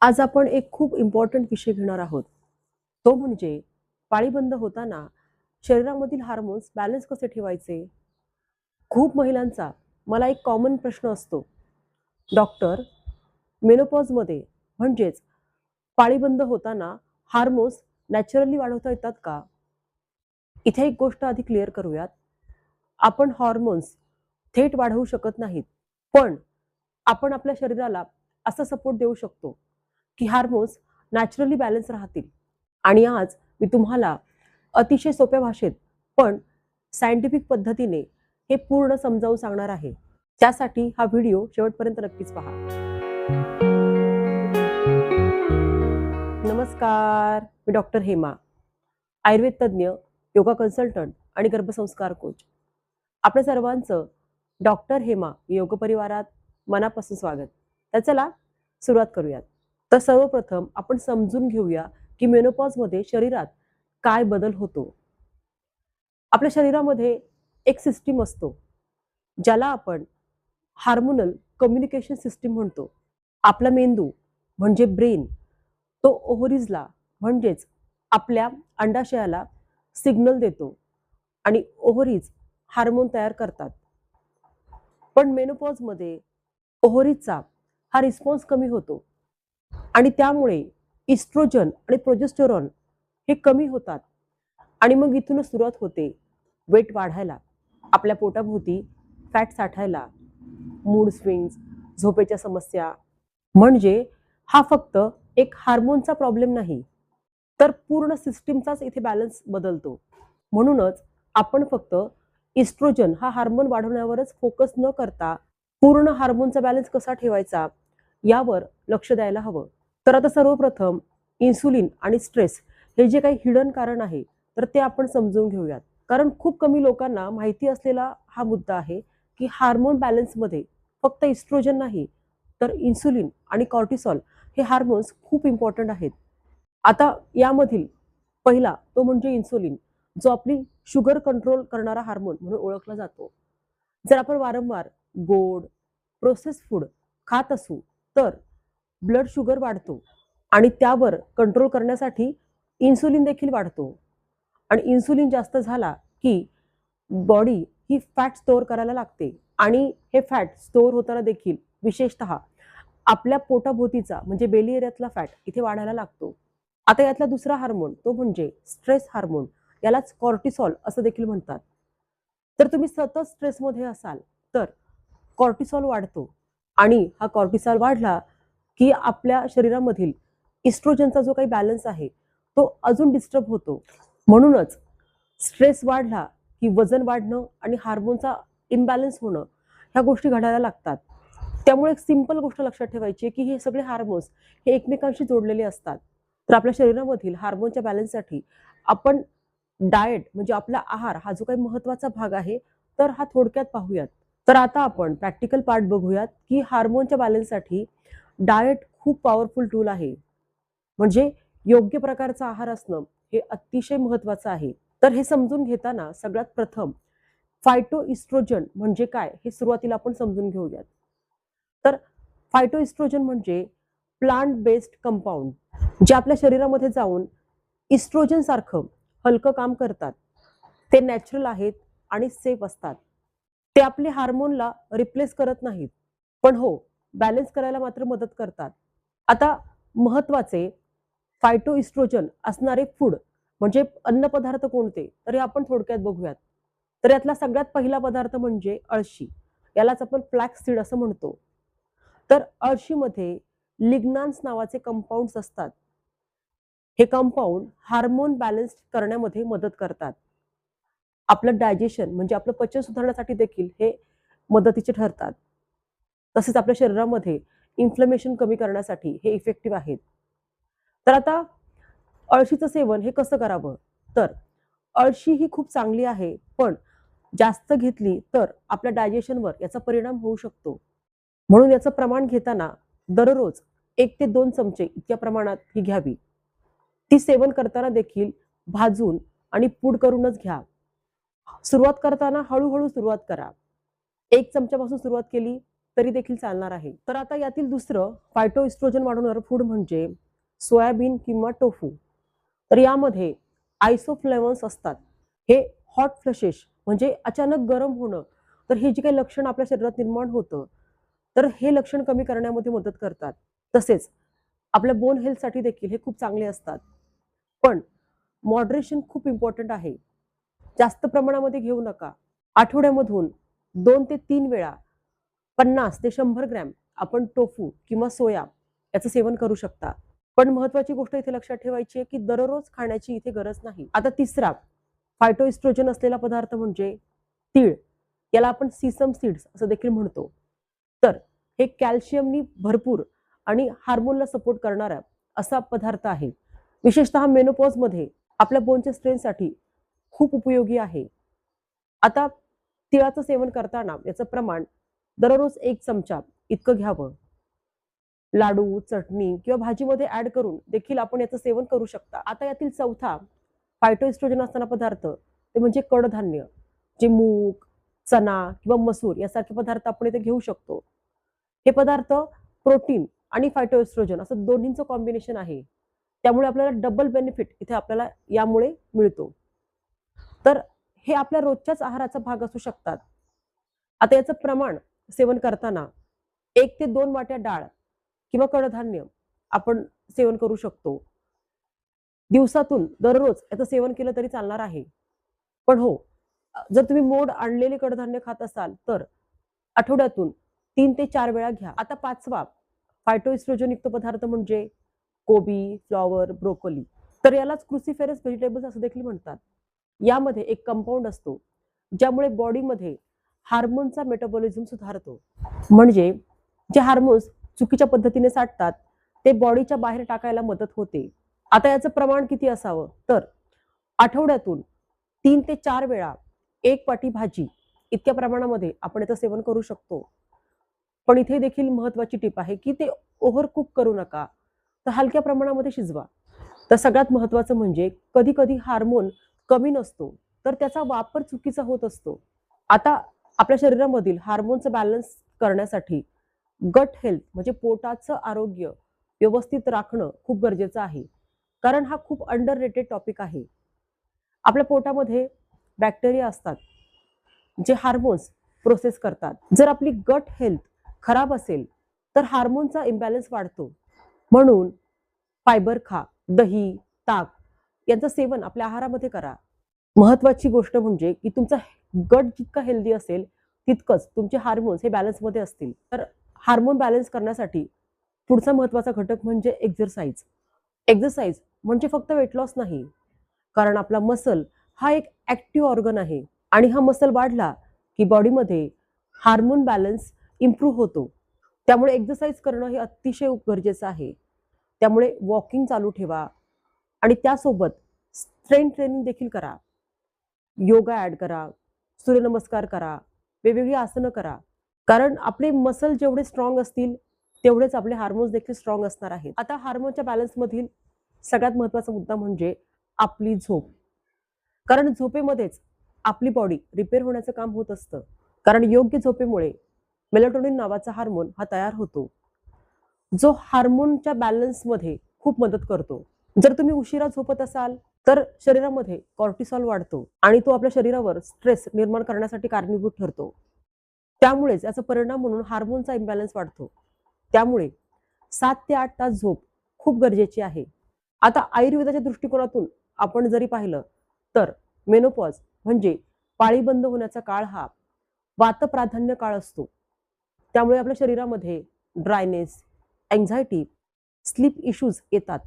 आज आपण एक खूप इम्पॉर्टंट विषय घेणार आहोत. तो म्हणजे पाळी बंद होताना शरीरामधील हार्मोन्स बॅलन्स कसे ठेवायचे? खूप महिलांचा मला एक कॉमन प्रश्न असतो, डॉक्टर, मेनोपॉजमध्ये म्हणजेच पाळी बंद होताना हार्मोन्स नॅचरली वाढवता येतात का? इथे एक गोष्ट आधी क्लिअर करूयात. आपण हार्मोन्स थेट वाढवू शकत नाहीत. पण आपण आपल्या शरीराला असा सपोर्ट देऊ शकतो, की हार्मोन्स नॅचरली बॅलन्स राहतील. आणि आज मी तुम्हाला अतिशय सोप्या भाषेत पण सायंटिफिक पद्धतीने हे पूर्ण समजावून सांगणार आहे. त्यासाठी हा व्हिडिओ शेवटपर्यंत नक्कीच पहा. नमस्कार, मी डॉक्टर हेमा, आयुर्वेद तज्ज्ञ, योगा कन्सल्टंट आणि गर्भसंस्कार कोच. आपल्या सर्वांचं डॉक्टर हेमा योग परिवारात मनापासून स्वागत. तर चला सुरुवात करूयात. तर सर्वप्रथम आपण समजून घेऊया की मेनोपॉजमध्ये शरीरात काय बदल होतो. आपल्या शरीरामध्ये एक सिस्टीम असतो ज्याला आपण हार्मोनल कम्युनिकेशन सिस्टीम म्हणतो. आपला मेंदू म्हणजे ब्रेन तो ओव्हरीजला म्हणजेच आपल्या अंडाशयाला सिग्नल देतो आणि ओव्हरीज हार्मोन तयार करतात. पण मेनोपॉजमध्ये ओव्हरीजचा हा रिस्पॉन्स कमी होतो आणि त्यामुळे इस्ट्रोजन आणि प्रोजेस्टेरॉन हे कमी होतात आणि मग इथूनच सुरुवात होते वेट वाढायला, आपल्या पोटाभोवती फॅट साठायला, मूड स्विंग्स, झोपेच्या समस्या. म्हणजे हा फक्त एक हार्मोनचा प्रॉब्लेम नाही, तर पूर्ण सिस्टीमचाच इथे बॅलन्स बदलतो. म्हणूनच आपण फक्त इस्ट्रोजन हा हार्मोन वाढवण्यावरच फोकस न करता पूर्ण हार्मोनचा बॅलन्स कसा ठेवायचा यावर लक्ष द्यायला हवं. तर आता सर्वप्रथम इन्सुलिन आणि स्ट्रेस हे जे काही हिडन कारण आहे तर ते आपण समजून घेऊयात. कारण खूप कमी लोकांना माहिती असलेला हा मुद्दा आहे की हार्मोन बॅलन्समध्ये फक्त इस्ट्रोजन नाही तर इन्सुलिन आणि कॉर्टिसॉल हे हार्मोन्स खूप इम्पॉर्टंट आहेत. आता यामधील पहिला तो म्हणजे इन्सुलिन, जो आपली शुगर कंट्रोल करणारा हार्मोन म्हणून ओळखला जातो. जर आपण वारंवार गोड प्रोसेस फूड खात असू तर ब्लड शुगर वाढतो आणि त्यावर कंट्रोल करण्यासाठी इन्सुलिन देखील वाढतो. आणि इन्सुलिन जास्त झाला की बॉडी ही फॅट स्टोअर करायला लागते आणि हे फॅट स्टोअर होताना देखील विशेषतः आपल्या पोटाभोवतीचा म्हणजे बेली एरियातला फॅट इथे वाढायला लागतो. आता यातला दुसरा हार्मोन तो म्हणजे स्ट्रेस हार्मोन, यालाच कॉर्टिसॉल असं देखील म्हणतात. तर तुम्ही सतत स्ट्रेसमध्ये असाल तर कॉर्टिसॉल वाढतो आणि हा कॉर्टिसॉल वाढला की आपल्या शरीरामधील इस्ट्रोजनचा जो काही बॅलन्स आहे तो अजून डिस्टर्ब होतो. म्हणूनच स्ट्रेस वाढला की वजन वाढणं आणि हार्मोनचा इम्बॅलन्स होणं ह्या गोष्टी घडायला लागतात. त्यामुळे एक सिंपल गोष्ट लक्षात ठेवायची आहे की हे सगळे हार्मोन्स हे एकमेकांशी जोडलेले असतात. तर आपल्या शरीरामधील हार्मोनच्या बॅलन्ससाठी आपण डाएट म्हणजे आपला आहार हा जो काही महत्त्वाचा भाग आहे तर हा थोडक्यात पाहूयात. तर आता आपण प्रॅक्टिकल पार्ट बघूयात की हार्मोनच्या बॅलन्ससाठी डाएट खूप पॉवरफुल टूल आहे. म्हणजे योग्य प्रकारचा आहार असणं हे अतिशय महत्त्वाचं आहे. तर हे समजून घेताना सगळ्यात प्रथम फायटोइस्ट्रोजन म्हणजे काय हे सुरुवातीला आपण समजून घेऊयात. तर फायटोइस्ट्रोजन म्हणजे प्लांट बेस्ड कंपाऊंड जे आपल्या शरीरामध्ये जाऊन इस्ट्रोजन सारखं हलकं काम करतात. ते नॅचरल आहेत आणि सेफ असतात. ते आपले हार्मोनला रिप्लेस करत नाहीत, पण हो बॅलन्स करायला मात्र मदत करतात. आता महत्वाचे फायटोइस्ट्रोजन असणारे फूड म्हणजे अन्नपदार्थ कोणते तर हे आपण थोडक्यात बघूयात. तर यातला सगळ्यात पहिला पदार्थ म्हणजे अळशी, यालाच आपण फ्लॅक्स सीड असं म्हणतो. तर अळशीमध्ये लिग्नान्स नावाचे कंपाऊंड्स असतात. हे कंपाऊंड हार्मोन बॅलन्स करण्यामध्ये मदत करतात. आपलं डायजेशन म्हणजे आपलं पचन सुधारण्यासाठी देखील हे मदतीचे ठरतात. तसेच आपल्या शरीरामध्ये इन्फ्लमेशन कमी करण्यासाठी हे इफेक्टिव्ह आहेत. तर आता अळशीचं सेवन हे कसं करावं? तर अळशी ही खूप चांगली आहे, पण जास्त घेतली तर आपल्या डायजेशनवर याचा परिणाम होऊ शकतो. म्हणून याचं प्रमाण घेताना दररोज 1 ते 2 चमचे इतक्या प्रमाणात ही घ्यावी. ती सेवन करताना देखील भाजून आणि पूड करूनच घ्या. सुरुवात करताना हळूहळू सुरुवात करा. 1 चमच्यापासून सुरुवात केली तरी देखील चालणार आहे. तर आता यातील दुसरं फायटोइस्ट्रोजन वाढवणारं फूड म्हणजे सोयाबीन किंवा टोफू. तर यामध्ये आयसोफ्लेवन्स असतात. हे हॉट फ्लशेस म्हणजे अचानक गरम होणं, तर हे जे काही लक्षण आपल्या शरीरात निर्माण होतं, तर हे लक्षण कमी करण्यामध्ये मदत करतात. तसेच आपल्या बोन हेल्थसाठी देखील हे खूप चांगले असतात. पण मॉडरेशन खूप इम्पॉर्टंट आहे. जास्त प्रमाणामध्ये घेऊ नका. आठवड्यामधून 2 ते 3 वेळा 50 ते 100 ग्रॅम आपण टोफू किंवा सोया याचं सेवन करू शकता. पण महत्वाची गोष्ट इथे लक्षात ठेवायची आहे की दररोज खाण्याची इथे गरज नाही. आता तिसरा फायटोइस्ट्रोजन असलेला पदार्थ म्हणजे तीळ. याला आपण सीसम सीड्स असं देखील म्हणतो. तर हे कॅल्शियमनी भरपूर आणि हार्मोनला सपोर्ट करणारा असा पदार्थ आहे. विशेषतः मेनोपॉजमध्ये आपल्या बोनच्या स्ट्रेंथसाठी खूप उपयोगी आहे. आता तिळाचं सेवन करताना याचं प्रमाण दररोज 1 चमचा इतकं घ्यावं. लाडू, चटणी किंवा भाजीमध्ये ऍड करून देखील आपण याचं सेवन करू शकता. आता यातील चौथा फायटोइस्ट्रोजन असणारा पदार्थ ते म्हणजे कडधान्य, जे मूग, चना किंवा मसूर यासारखे पदार्थ आपण इथे घेऊ शकतो. हे पदार्थ प्रोटीन आणि फायटोइस्ट्रोजन असं दोन्हींचं कॉम्बिनेशन आहे. त्यामुळे आपल्याला डबल बेनिफिट इथे आपल्याला यामुळे मिळतो. तर हे आपल्या रोजच्याच आहाराचा भाग असू शकतात. आता याचं प्रमाण सेवन करताना 1 ते 2 वाट्या डाळ किंवा कडधान्य आपण सेवन करू शकतो. दिवसातून दररोज याचं सेवन केलं तरी चालणार आहे. पण हो, जर तुम्ही मोड आणलेले कडधान्य खात असाल तर आठवड्यातून 3 ते 4 वेळा घ्या. आता पाचवा फायटोइस्ट्रोजन युक्त पदार्थ म्हणजे कोबी, फ्लॉवर, ब्रोकोली. तर यालाच क्रुसिफेरस व्हेजिटेबल्स असं देखील म्हणतात. यामध्ये एक कंपाऊंड असतो ज्यामुळे बॉडीमध्ये हार्मोनचा मेटाबॉलिझम सुधारतो. म्हणजे जे हार्मोन्स चुकीच्या पद्धतीने साठतात ते बॉडीच्या बाहेर टाकायला मदत होते. आता याचं प्रमाण किती असावं तर आठवड्यातून 3 ते 4 वेळा 1 वाटी भाजी इतक्या प्रमाणामध्ये आपण याचं सेवन करू शकतो. पण इथे देखील महत्वाची टीप आहे की ते ओव्हर कुक करू नका. तर हलक्या प्रमाणामध्ये शिजवा. तर सगळ्यात महत्वाचं म्हणजे कधी कधी हार्मोन कमी नसतो तर त्याचा वापर चुकीचा होत असतो. आता आपल्या शरीरामधील हार्मोनचं बॅलन्स करण्यासाठी गट हेल्थ म्हणजे पोटाचं आरोग्य व्यवस्थित राखणं खूप गरजेचं आहे. कारण हा खूप अंडर रेटेड टॉपिक आहे. आपल्या पोटामध्ये बॅक्टेरिया असतात जे हार्मोन्स प्रोसेस करतात. जर आपली गट हेल्थ खराब असेल तर हार्मोनचा इम्बॅलन्स वाढतो. म्हणून फायबर खा, दही, ताक यांचं सेवन आपल्या आहारामध्ये करा. महत्वाची गोष्ट म्हणजे की तुमचा गट जितका हेल्दी असेल तितकंच तुमचे हार्मोन्स हे बॅलन्समध्ये असतील. तर हार्मोन बॅलन्स करण्यासाठी पुढचा महत्वाचा घटक म्हणजे एक्झरसाइज. एक्झरसाइज म्हणजे फक्त वेट लॉस नाही, कारण आपला मसल हा एक ऍक्टिव्ह ऑर्गन आहे आणि हा मसल वाढला की बॉडीमध्ये हार्मोन बॅलन्स इम्प्रूव्ह होतो. त्यामुळे एक्झरसाइज करणं हे अतिशय गरजेचं आहे. त्यामुळे वॉकिंग चालू ठेवा आणि त्यासोबत स्ट्रेंथ ट्रेनिंग देखील करा. योगा ऍड करा, सूर्यनमस्कार करा, वेगवेगळी आसनं करा. कारण आपले मसल जेवढे स्ट्रॉंग असतील तेवढेच आपले हार्मोन्स देखील स्ट्रॉंग असणार आहेत. आता हार्मोनच्या बॅलन्स मधील सगळ्यात महत्वाचा मुद्दा म्हणजे आपली झोप. कारण झोपेमध्येच आपली बॉडी रिपेअर होण्याचं काम होत असतं. कारण योग्य झोपेमुळे मेलाटोनिन नावाचा हार्मोन हा तयार होतो, जो हार्मोनच्या बॅलन्समध्ये खूप मदत करतो. जर तुम्ही उशिरा झोपत असाल तर शरीरामध्ये कॉर्टिसॉल वाढतो आणि तो आपल्या शरीरावर स्ट्रेस निर्माण करण्यासाठी कारणीभूत ठरतो. त्यामुळेच याचा परिणाम म्हणून हार्मोनचा इम्बॅलन्स वाढतो. त्यामुळे 7 ते 8 तास झोप खूप गरजेची आहे. आता आयुर्वेदाच्या दृष्टिकोनातून आपण जरी पाहिलं तर मेनोपॉज म्हणजे पाळी बंद होण्याचा काळ हा वातप्राधान्य काळ असतो. त्यामुळे आपल्या शरीरामध्ये ड्रायनेस, अँझायटी, स्लीप इश्यूज येतात.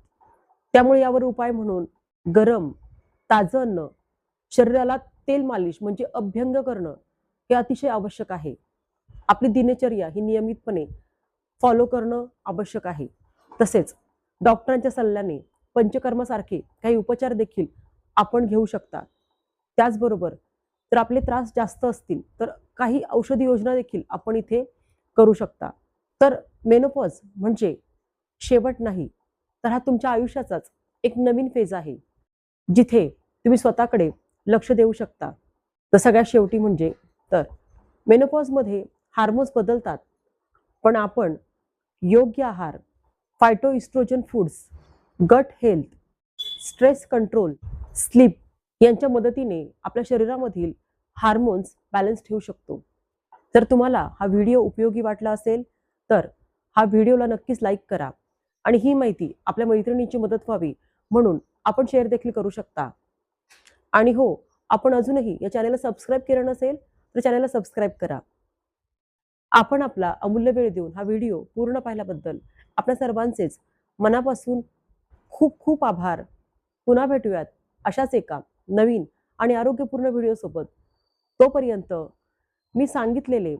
त्यामुळे यावर उपाय म्हणून गरम, ताजं अन्न, शरीराला तेल मालिश म्हणजे अभ्यंग करणं हे अतिशय आवश्यक आहे. आपली दिनचर्या ही नियमितपणे फॉलो करणं आवश्यक आहे. तसेच डॉक्टरांच्या सल्ल्याने पंचकर्मासारखे काही उपचार देखील आपण घेऊ शकता. त्याचबरोबर जर आपले त्रास जास्त असतील तर काही औषधी योजना देखील आपण इथे करू शकता. तर मेनोपॉज म्हणजे शेवट नाही, तर हा तुमच्या आयुष्याचाच एक नवीन फेज आहे, जिथे तुम्ही स्वतःकडे लक्ष देऊ शकता. तर सगळ्यात शेवटी म्हणजे तर मेनोपॉजमध्ये हार्मोन्स बदलतात पण आपण योग्य आहार, phytoestrogen foods, gut health, stress control, sleep यांच्या मदतीने आपल्या शरीरामधील हार्मोन्स बॅलन्स ठेवू शकतो. जर तुम्हाला हा व्हिडिओ उपयोगी वाटला असेल तर हा व्हिडिओला नक्कीच लाईक करा आणि ही माहिती आपल्या मैत्रिणींची मदत व्हावी म्हणून आपण शेअर देखील करू शकता. आणि हो, आपण अजूनही या चॅनलला सबस्क्राईब केलं नसेल तर चॅनलला सबस्क्राईब करा. आपण आपला अमूल्य वेळ देऊन हा व्हिडिओ पूर्ण पाहिल्याबद्दल आपल्या सर्वांचेच मनापासून खूप खूप आभार. पुन्हा भेटूयात अशाच एका नवीन आणि आरोग्यपूर्ण व्हिडिओसोबत. तोपर्यंत मी सांगितलेले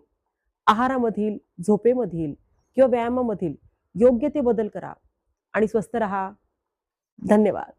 आहारामधील, झोपेमधील किंवा व्यायामामधील योग्य ते बदल करा आणि स्वस्थ रहा. धन्यवाद.